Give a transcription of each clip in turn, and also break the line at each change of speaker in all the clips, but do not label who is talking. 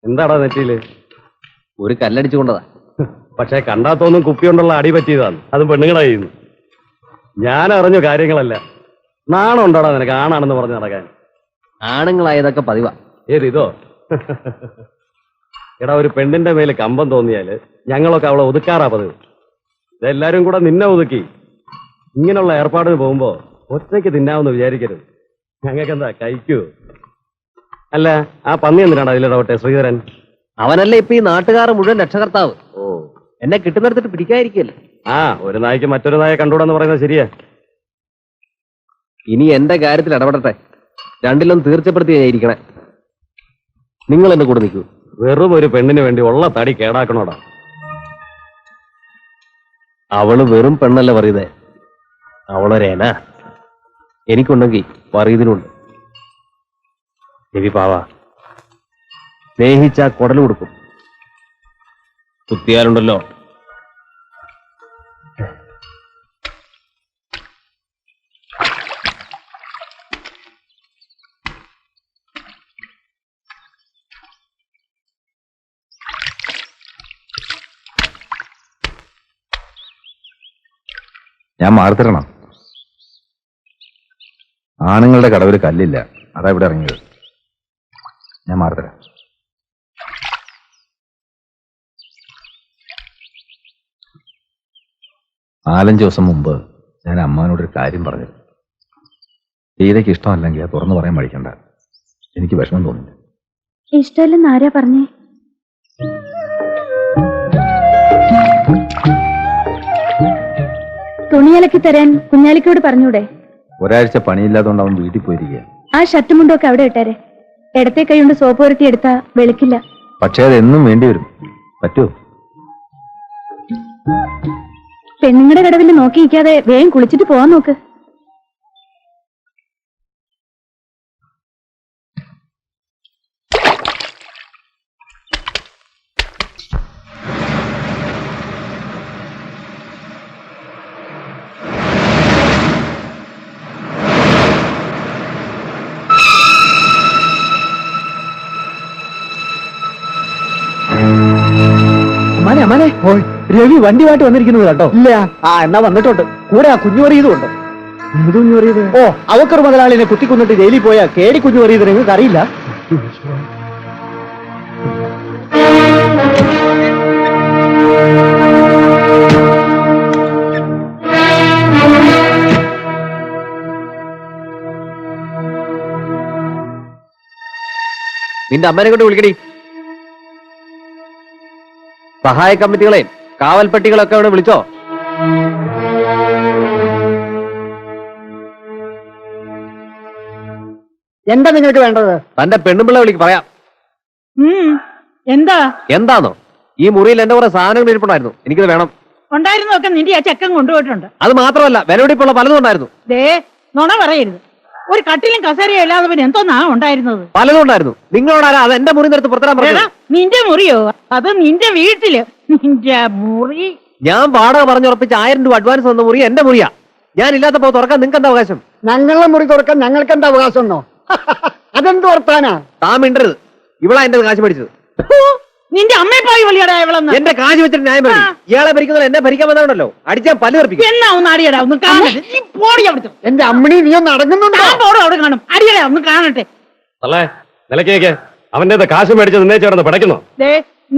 എന്താടാ നെറ്റിയില്?
ഒരു കല്ലടിച്ചു കൊണ്ടതാ.
പക്ഷെ കണ്ടാത്തൊന്നും കുപ്പിയുണ്ടുള്ള അടി പറ്റിയതാണ്. അതും പെണ്ണുങ്ങളെ ചെയ്യുന്നു. ഞാൻ അറിഞ്ഞു കാര്യങ്ങളല്ല. നാണം ഉണ്ടോടാ നിനക്ക് ആണാണെന്ന് പറഞ്ഞ് നടക്കാൻ?
ആണുങ്ങളായതൊക്കെ പതിവാ.
ഏത് ഇതോ? എടാ, ഒരു പെണ്ണിന്റെ മേല് കമ്പം തോന്നിയാല് ഞങ്ങളൊക്കെ അവളെ ഒതുക്കാറാ പതിവ്. ഇതെല്ലാരും കൂടെ നിന്നെ ഒതുക്കി ഇങ്ങനെയുള്ള ഏർപ്പാടിന് പോകുമ്പോ ഒറ്റയ്ക്ക് തിന്നാമെന്ന് വിചാരിക്കരുത്. ഞങ്ങൾക്കെന്താ കഴിക്കൂ? അല്ല, ആ പന്നി എന്തിനാണ് അതിലിടപെട്ടെ ശ്രീധരൻ?
അവനല്ലേ ഇപ്പൊ ഈ നാട്ടുകാർ മുഴുവൻ രക്ഷകർത്താവ്. ഓ, എന്നെ കിട്ടുന്നിടത്തിട്ട് പിടിക്കാതിരിക്കല്ലേ.
ഒരു നായ്ക്ക് മറ്റൊരു നായെ കണ്ടുകൂടാന്ന് പറയുന്നത് ശരിയാ.
ഇനി എന്റെ കാര്യത്തിൽ ഇടപെടട്ടെ. രണ്ടിലും തീർച്ചപ്പെടുത്തി ഇരിക്കണേ. നിങ്ങൾ എന്റെ കൂടെ നിൽക്കൂ.
വെറും ഒരു പെണ്ണിന് വേണ്ടി ഉള്ള തടി കേടാക്കണോടാ.
അവള് വെറും പെണ്ണല്ല പറയുന്നേ, അവളൊരേന. എനിക്കുണ്ടെങ്കിൽ പറയുന്നതിനുണ്ട്. രവി പാവ സ്നേഹിച്ച കുടൽ കൊടുക്കും. കുത്തിയാലുണ്ടല്ലോ.
ഞാൻ മാറിത്തരണം. ആണുങ്ങളുടെ കടവിൽ കല്ലില്ല, അതാ ഇവിടെ ഇറങ്ങിയത്. ഞാൻ മാറിത്തരാം. നാലഞ്ച് ദിവസം മുമ്പ് ഞാൻ അമ്മാനോടൊരു കാര്യം പറഞ്ഞു. തീരയ്ക്ക് ഇഷ്ടമല്ലെങ്കിൽ അത് തുറന്നു പറയാൻ പഠിക്കണ്ട. എനിക്ക് വിഷമം തോന്നില്ല.
ഇഷ്ടമല്ലെന്ന് ആരാ പറഞ്ഞേ? തുണിയലക്കി തരാൻ കുഞ്ഞാലിക്കോട് പറഞ്ഞൂടെ?
ഒരാഴ്ച പണിയില്ലാത്തതുകൊണ്ട് അവൻ വീട്ടിൽ പോയിരിക്കുക.
ആ ഷർട്ടും മുണ്ടൊക്കെ അവിടെ ഇട്ടേരെ. ഇടത്തെ കൈ കൊണ്ട് സോപ്പ് പുരട്ടി എടുത്താ വെളുക്കില്ല.
പക്ഷേ അത് എന്നും വേണ്ടി വരും. പറ്റുമോ?
പെണ്ണുങ്ങളുടെ കടവിൽ നോക്കി നിൽക്കാതെ വേഗം കുളിച്ചിട്ട് പോവാൻ നോക്ക്.
രവി വണ്ടിയുമായിട്ട് വന്നിരിക്കുന്നത് കേട്ടോ? ഇല്ല. എന്നാ വന്നിട്ടുണ്ട്. കൂടെ ആ കുഞ്ഞു പറയതുണ്ട്. എന്ത് കുഞ്ഞു പറയത്? ഓ, അവക്കർ മുതലാളിനെ കുത്തിക്കൊന്നിട്ട് ജയിലിൽ പോയാ കേടി കുഞ്ഞു പറയത് നിങ്ങൾക്ക് അറിയില്ല?
നിന്റെ അമ്മനെ കൊണ്ട് വിളിക്കടി. സഹായ കമ്മിറ്റികളെയും കാവൽപ്പെട്ടികളൊക്കെ അവിടെ വിളിച്ചോ?
എന്താ നിങ്ങൾക്ക് വേണ്ടത്?
തന്റെ പെണ്ണുമ്പിള്ള വിളിക്ക് പറയാം. എന്താണോ? ഈ മുറിയിൽ എന്റെ കുറെ സാധനങ്ങൾ ഇരിപ്പുണ്ടായിരുന്നു, എനിക്കത് വേണം.
ഉണ്ടായിരുന്നൊക്കെ നിന്റെ ആ ചെക്കൻ കൊണ്ടുപോയിട്ടുണ്ട്.
അത് മാത്രമല്ല, വിലപിടിപ്പുള്ള പലതും ഉണ്ടായിരുന്നു.
നുണ പറയരുത്. ഒരു കട്ടിലും കസേരയും അല്ലാതെ പിന്നെ എന്തോന്നാ ഉണ്ടായിരുന്നത്?
പലതും ഉണ്ടായിരുന്നു. നിങ്ങളോടാരാ അത് എന്റെ മുറി നിർത്ത് പുറത്തിടാൻ പറഞ്ഞത്?
നിന്റെ മുറിയോ? അത് നിന്റെ വീട്ടില്. നിന്റെ മുറി
ഞാൻ വാടക പറഞ്ഞുറപ്പിച്ച് 1000 രൂപ അഡ്വാൻസ് തന്ന മുറി എന്റെ മുറിയാ. ഞാൻ ഇല്ലാത്തപ്പോ തുറക്കാൻ നിങ്ങൾക്ക് എന്താ അവകാശം?
ഞങ്ങളുടെ മുറി തുറക്കാൻ ഞങ്ങൾക്ക് എന്താ അവകാശം ഉണ്ടോ? അതെന്ത് വർത്താനാ?
താൻ മിണ്ടരുത്. ഇവളാ എന്റെ കാശ് മേടിച്ചത്.
നിന്റെ അമ്മയെ പോയി വിളിയടാ ഇവളെന്ന്.
എന്റെ കാശ് വെച്ചിട്ട് ന്യായം പറയും. ഇയാളെ ഭരിക്കുന്നത് എന്നെ ഭരിക്കാൻ വന്നതാണല്ലോ. അടിച്ചാൽ പല്ല് തെറിപ്പിക്കും.
എന്നാ ഒന്ന് അടിയടാ, ഒന്ന് കാണട്ടെ. നീ പോടി അവിടുത്തെ.
എന്റെ അമ്മണി നീ ഒന്ന് അടങ്ങുന്നുണ്ടോ?
പോടും, അവിടെ കാണും. അടിയടാ, ഒന്ന് കാണട്ടെ.
അല്ലേ നിലക്കേക്ക് അവന്റെ കാശ് മേടിച്ച് നിന്നേച്ചേർന്ന് പിടയ്ക്കുന്നു.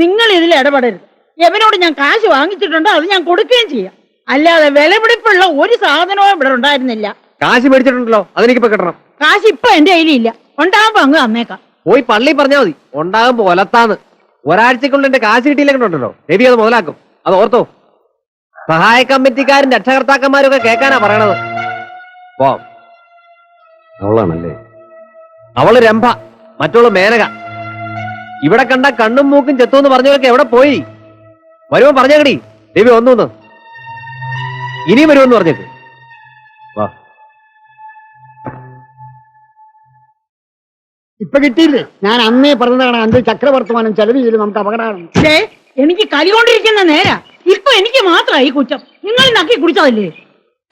നിങ്ങൾ ഇതിൽ ഇടപെടരുത്. എവനോട് ഞാൻ കാശ് വാങ്ങിച്ചിട്ടുണ്ട്, അത് ഞാൻ കൊടുക്കുകയും ചെയ്യാം. അല്ലാതെ വിലപിടിപ്പുള്ള ഒരു സാധനവും ഇവിടെ ഉണ്ടായിരുന്നില്ല.
കാശ് മേടിച്ചിട്ടുണ്ടല്ലോ, അതെനിക്കിപ്പോ കിട്ടണം.
കാശ് ഇപ്പൊ എന്റെ കയ്യിലില്ല. ഉണ്ടാകുമ്പോ അങ്ങ് തന്നേക്കാം.
പോയി പള്ളി പറഞ്ഞാൽ മതി. ഉണ്ടാകുമ്പോ ഒലത്താന്ന്. ഒരാഴ്ചക്കുള്ളിൽ എന്റെ കാശ് കിട്ടിയില്ലെങ്കിലുണ്ടല്ലോ, രവി അത് മുതലാക്കും. അത് ഓർത്തോ. സഹായ കമ്മിറ്റിക്കാരും രക്ഷകർത്താക്കന്മാരും ഒക്കെ കേൾക്കാനാ പറയണത്.
അവളാണല്ലേ?
അവള് രംഭ, മറ്റുള്ള മേനക. ഇവിടെ കണ്ട കണ്ണും മൂക്കും ചെത്തുമെന്ന് പറഞ്ഞവരൊക്കെ എവിടെ പോയി? വരുമ്പോ പറഞ്ഞേക്കടി രവി ഒന്നു. ഇനിയും വരുമെന്ന് പറഞ്ഞേക്ക്. വാ.
ഇപ്പൊ കിട്ടിയില്ലേ? ഞാൻ അന്നേ പറഞ്ഞതാണ് അഞ്ച് ചക്രവർത്തമാനം ചെലവ് ചെയ്ത് നമുക്ക് അപകടമാണ്.
എനിക്ക് കലികൊണ്ടിരിക്കുന്ന നേരാ. ഇപ്പൊ എനിക്ക് മാത്രമായി കുറ്റം. നിങ്ങൾ നക്കി കുടിച്ചതല്ലേ?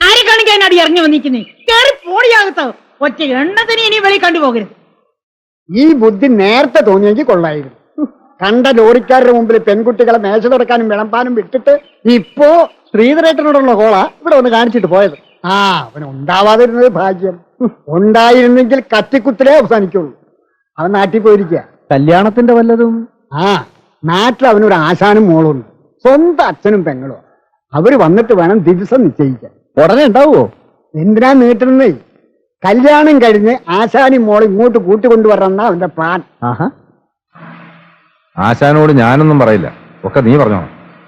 ആരെ കാണിക്കാൻ അടി ഇറങ്ങി വന്നിരിക്കുന്നേ? കേറി പോടിയാകത്തോ. ഒറ്റ എണ്ണത്തിന് ഇനി വെളി കണ്ടുപോകരുത്.
ഈ ബുദ്ധി നേരത്തെ തോന്നിയെങ്കിൽ കൊള്ളായിരുന്നു. കണ്ട ലോറിക്കാരുടെ മുമ്പിൽ പെൺകുട്ടികളെ മേശ തുറക്കാനും വിളമ്പാനും വിട്ടിട്ട് ഇപ്പോ ശ്രീധരേട്ടനോടുള്ള കോള ഇവിടെ ഒന്ന് കാണിച്ചിട്ട് പോയത്. ആ അവൻ ഉണ്ടാവാതിരുന്നത് ഭാഗ്യം. ഉണ്ടായിരുന്നെങ്കിൽ കത്തിക്കുത്തിലേ അവസാനിക്കുള്ളൂ. അവൻ നാട്ടിൽ പോയിരിക്കുക.
കല്യാണത്തിന്റെ വല്ലതും?
ആ നാട്ടിൽ അവനൊരു ആശാനും മോളുണ്ട്. സ്വന്തം അച്ഛനും പെങ്ങളും. അവര് വന്നിട്ട് വേണം ദിവസം നിശ്ചയിക്കാൻ.
ഉടനെ ഉണ്ടാവുമോ?
എന്തിനാ നീട്ടുന്നേ? കല്യാണം കഴിഞ്ഞ് ആശാനും മോൾ ഇങ്ങോട്ട് കൂട്ടിക്കൊണ്ടുവരണം അവന്റെ പ്ലാൻ.
ആഹാ,
ആശാനോട് ഞാനൊന്നും പറയില്ല, ഒക്കെ നീ പറഞ്ഞോ.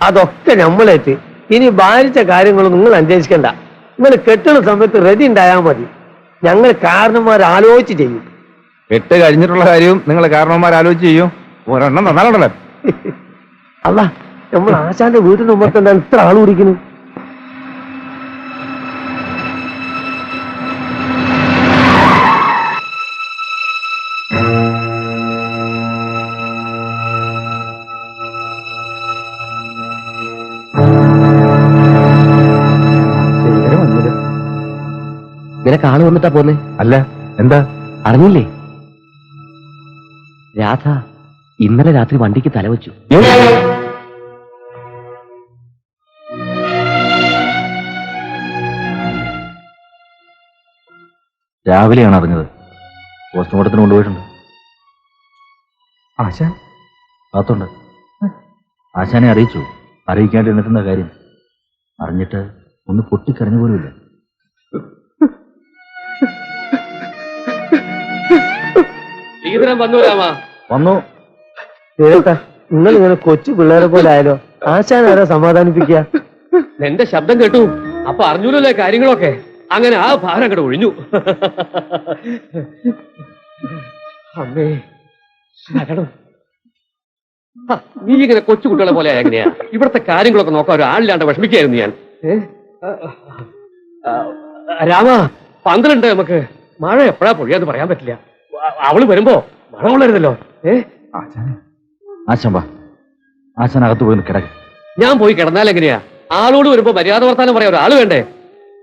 അതൊക്കെ നമ്മളേറ്റ്. ഇനി ഭാരിച്ച കാര്യങ്ങളും നിങ്ങൾ അന്വേഷിക്കണ്ട. നിങ്ങൾ കെട്ടുന്ന സമയത്ത് റെഡി ഉണ്ടായാൽ മതി. ഞങ്ങൾ കാരണന്മാർ ആലോചിച്ച് ചെയ്യും.
കെട്ട് കഴിഞ്ഞിട്ടുള്ള കാര്യവും നിങ്ങൾ കാരണവന്മാർ ആലോചിച്ച് ചെയ്യും. ഒരെണ്ണം നന്നാലുണ്ടല്ലോ.
അല്ല, നമ്മൾ ആശാന്റെ വീട്ടിന് മുമ്പ് എന്താ ഇത്ര ആൾ കുടിക്കുന്നു?
നിനക്ക് ആള് വന്നിട്ടാ പോന്നെ?
അല്ല, എന്താ?
അറിഞ്ഞില്ലേ? രാധ ഇന്നലെ രാത്രി വണ്ടിക്ക് തലവെച്ചു.
രാവിലെയാണ് അറിഞ്ഞത്. പോസ്റ്റ്മോർട്ടത്തിന് കൊണ്ടുപോയിട്ടുണ്ട്. ആശാൻ അകത്തുണ്ട്. ആശാനെ അറിയിച്ചു. അറിയിക്കാണ്ടിരുന്നിട്ടെന്താ കാര്യം? അറിഞ്ഞിട്ട് ഒന്ന് പൊട്ടിക്കരഞ്ഞു പോലുമില്ല. വന്നു.
നിങ്ങൾ ഇങ്ങനെ കൊച്ചു പിള്ളേരെ പോലെ ആയാലോ? ആശാൻ ആരാ സമാധാനിപ്പിക്കുക?
എന്റെ ശബ്ദം കേട്ടു. അപ്പൊ അറിഞ്ഞൂലല്ലേ കാര്യങ്ങളൊക്കെ. അങ്ങനെ ആ ഭാരം അങ്ങോട്ട് ഒഴിഞ്ഞു. അമ്മേ ശരണം. നീ ഇങ്ങനെ കൊച്ചു കുട്ടികളെ പോലെ എങ്ങനെയാ? ഇവിടുത്തെ കാര്യങ്ങളൊക്കെ നോക്കാൻ ഒരാളില്ലാണ്ട് വിഷമിക്കായിരുന്നു ഞാൻ. രാമ, പന്തലുണ്ട് നമുക്ക്. മഴ എപ്പോഴാ പൊഴിയാന്ന് പറയാൻ പറ്റില്ല. അവള് വരുമ്പോ മഴ കൊള്ളരുതല്ലോ.
ആശാൻ വാ. ആശാൻ അകത്ത് പോയി കിടക്ക.
ഞാൻ പോയി കിടന്നാൽ എങ്ങനെയാ? ആളോട് വരുമ്പോ മര്യാദ വർത്താനം പറയാൻ ഒരാൾ വേണ്ടേ?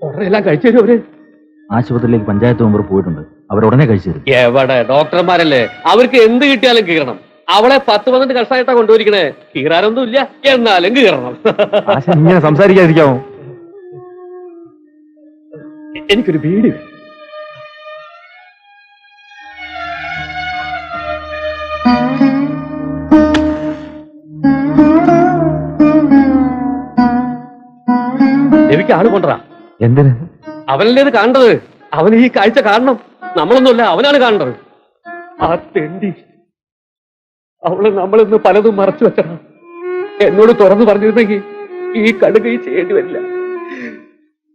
ഉടനെ എല്ലാം കഴിച്ചു തരും അവര്.
ആശുപത്രിയിലേക്ക് പഞ്ചായത്ത് മെമ്പർ പോയിട്ടുണ്ട്. അവരുടനെ കഴിച്ചു തരും.
എവിടെ ഡോക്ടർമാരല്ലേ, അവർക്ക് എന്ത് കിട്ടിയാലും കീറണം. അവളെ 10-12 കഷ്ടായിട്ടാ കൊണ്ടുപോയിരിക്കണേ. കീറാനൊന്നും ഇല്ല, എന്നാലും കീറണം.
ആശാൻ ഇങ്ങനെ സംസാരിക്കാതിരിക്കാമോ?
എനിക്കൊരു വീട്. രവിക്ക് ആള് കൊണ്ടുവരാ.
എന്തിന്?
അവനല്ലേ ഇത് കാണേണ്ടത്. അവൻ ഈ കാഴ്ച കാണണം. നമ്മളൊന്നുമല്ല, അവനാണ് കാണേണ്ടത്. ആ തെണ്ടി അവള് നമ്മളിന്ന് പലതും മറച്ചു വെച്ചടാ. എന്നോട് തുറന്നു പറഞ്ഞിരുന്നെങ്കിൽ ഈ കടുകൈ ചെയ്യേണ്ടി വരില്ല.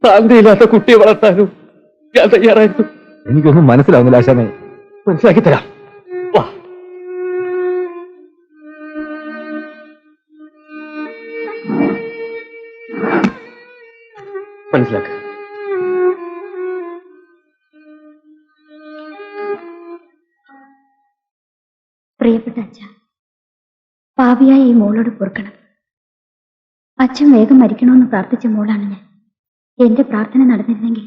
ശാന്തിയില്ലാത്ത കുട്ടിയെ വളർത്താനും ഞാൻ തയ്യാറായിരുന്നു.
എനിക്കൊന്നും മനസ്സിലാവുന്നില്ല ആശാനെ.
മനസ്സിലാക്കി തരാം. വാ. മനസ്സിലാക്ക.
പ്രിയപ്പെട്ട അച്ഛ, പാപിയായ ഈ മോളോട് പൊറുക്കണം. അച്ഛൻ വേഗം മരിക്കണമെന്ന് പ്രാർത്ഥിച്ച മോളാണ് ഞാൻ. എന്റെ പ്രാർത്ഥന നടന്നിരുന്നെങ്കിൽ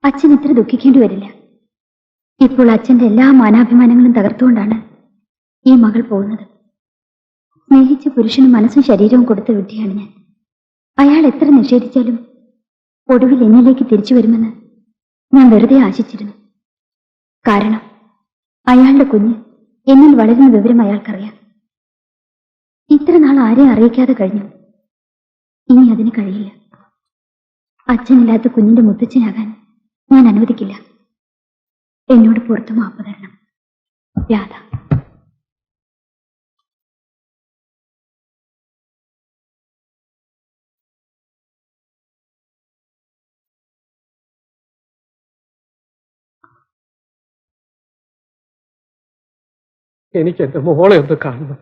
അച്ഛൻ ഇത്ര ദുഃഖിക്കേണ്ടി വരില്ല. ഇപ്പോൾ അച്ഛന്റെ എല്ലാ മാനാഭിമാനങ്ങളും തകർത്തുകൊണ്ടാണ് ഈ മകൾ പോകുന്നത്. സ്നേഹിച്ച പുരുഷന് മനസ്സും ശരീരവും കൊടുത്ത വിഡ്ഢിയാണ് ഞാൻ. അയാൾ എത്ര നിഷേധിച്ചാലും ഒടുവിൽ എന്നിലേക്ക് തിരിച്ചു വരുമെന്ന് ഞാൻ വെറുതെ ആശിച്ചിരുന്നു. കാരണം അയാളുടെ കുഞ്ഞ് എന്നിൽ വളരുന്ന വിവരം അയാൾക്കറിയാം. ഇത്ര നാൾ ആരെയും അറിയിക്കാതെ കഴിഞ്ഞു. ഇനി അതിന് കഴിയില്ല. അച്ഛനില്ലാത്ത കുഞ്ഞിന്റെ മുത്തച്ഛനാകാൻ ഞാൻ അനുവദിക്കില്ല. എന്നോട് പുറത്തു മാപ്പ് തരണം. രാധ.
എനിക്ക് എന്റെ മോളെ ഒന്ന് കാണണം.